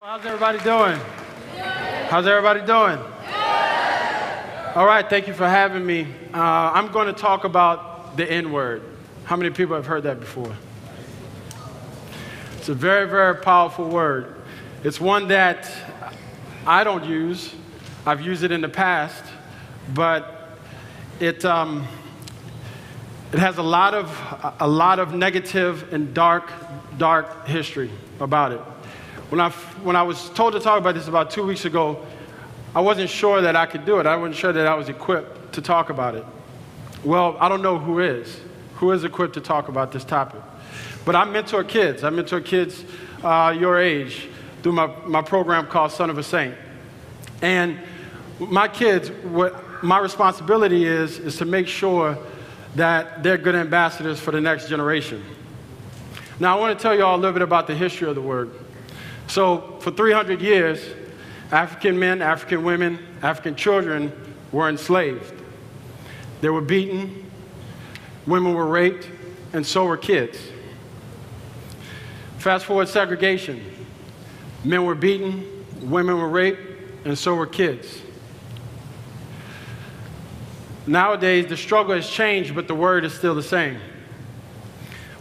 How's everybody doing? How's everybody doing? All right, thank you for having me. I'm going to talk about the N-word. How many people have heard that before? It's a very, very powerful word. It's one that I don't use. I've used it in the past, but it has a lot of negative and dark history about it. When I was told to talk about this about 2 weeks ago, I wasn't sure that I could do it. I wasn't sure that I was equipped to talk about it. Well, I don't know who is equipped to talk about this topic. But I mentor kids. I mentor kids your age through my program called Son of a Saint. And my kids, what my responsibility is to make sure that they're good ambassadors for the next generation. Now, I want to tell you all a little bit about the history of the word. So for 300 years, African men, African women, African children were enslaved. They were beaten, women were raped, and so were kids. Fast forward segregation. Men were beaten, women were raped, and so were kids. Nowadays, the struggle has changed, but the word is still the same.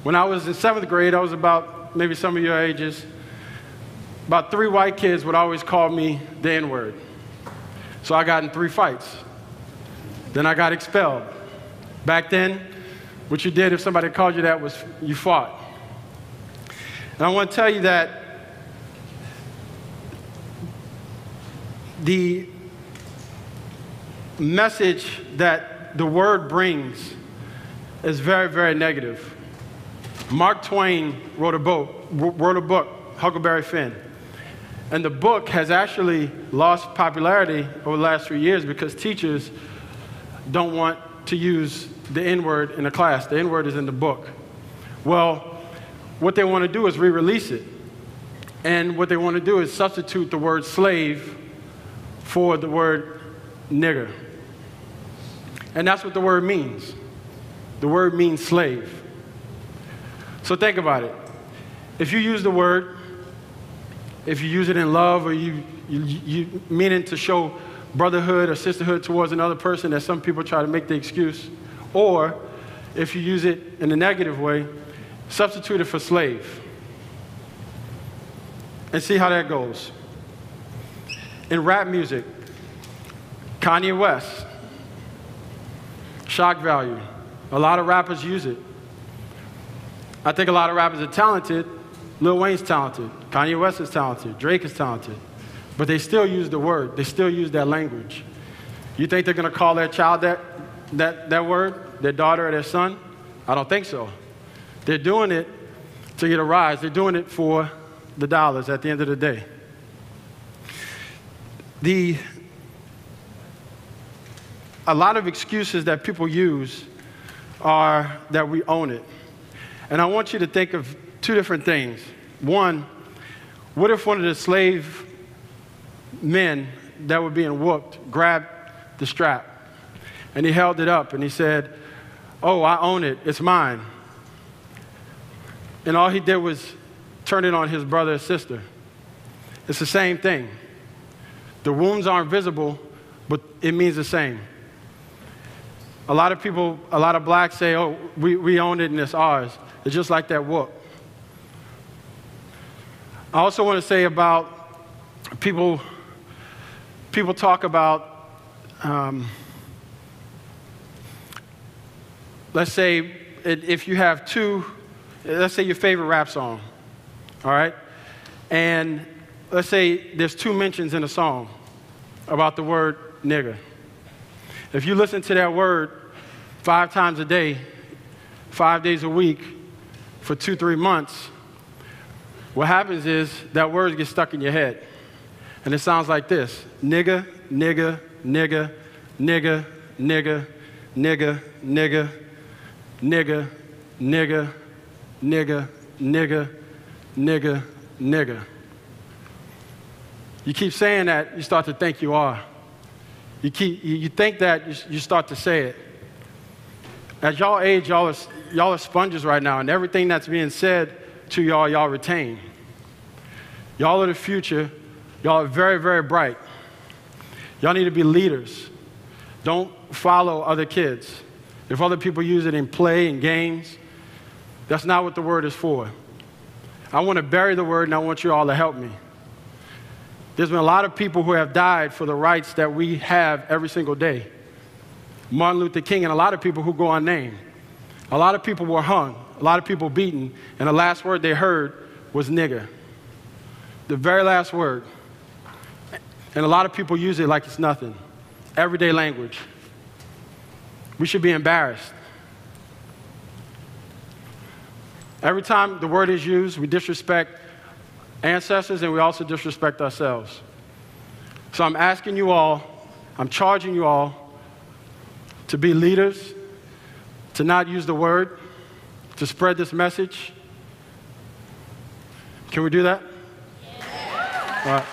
When I was in 7th grade, I was about, maybe some of your ages, about 3 white kids would always call me the N-word. So I got in 3 fights. Then I got expelled. Back then, what you did if somebody called you that was you fought. And I want to tell you that the message that the word brings is very, very negative. Mark Twain wrote a book, Huckleberry Finn. And the book has actually lost popularity over the last 3 years because teachers don't want to use the N-word in the class. The N-word is in the book. Well, what they want to do is re-release it. And what they want to do is substitute the word slave for the word nigger. And that's what the word means. The word means slave. So think about it. If you use the word, if you use it in love or you mean it to show brotherhood or sisterhood towards another person, that some people try to make the excuse, or if you use it in a negative way, substitute it for slave. And see how that goes. In rap music, Kanye West, shock value. A lot of rappers use it. I think a lot of rappers are talented. Lil Wayne's talented. Kanye West is talented. Drake is talented. But they still use the word. They still use that language. You think they're going to call their child that word, their daughter or their son? I don't think so. They're doing it to get a rise. They're doing it for the dollars at the end of the day. A lot of excuses that people use are that we own it. And I want you to think of 2 different things. One, what if one of the slave men that were being whooped grabbed the strap and he held it up and he said, "Oh, I own it, it's mine." And all he did was turn it on his brother or sister. It's the same thing. The wounds aren't visible, but it means the same. A lot of people, a lot of blacks say, "Oh, we own it and it's ours." It's just like that whoop. I also want to say about people talk about, let's say if you have let's say your favorite rap song, all right? And let's say there's 2 mentions in a song about the word nigger. If you listen to that word 5 times a day, 5 days a week, for 2-3 months, what happens is that word gets stuck in your head. And it sounds like this: nigga, nigga, nigga, nigga, nigga, nigga, nigga, nigga, nigga, nigga, nigga, nigga, nigga. You keep saying that, you start to think you are. You think that, you start to say it. At y'all age, y'all are sponges right now, and everything that's being said to y'all retain. Y'all are the future. Y'all are very, very bright. Y'all need to be leaders. Don't follow other kids. If other people use it in play and games, that's not what the word is for. I want to bury the word, and I want you all to help me. There's been a lot of people who have died for the rights that we have every single day. Martin Luther King and a lot of people who go unnamed. A lot of people were hung, a lot of people beaten, and the last word they heard was nigger. The very last word. And a lot of people use it like it's nothing. Everyday language. We should be embarrassed. Every time the word is used, we disrespect ancestors and we also disrespect ourselves. So I'm asking you all, I'm charging you all to be leaders, to not use the word, to spread this message. Can we do that? Yeah. All right.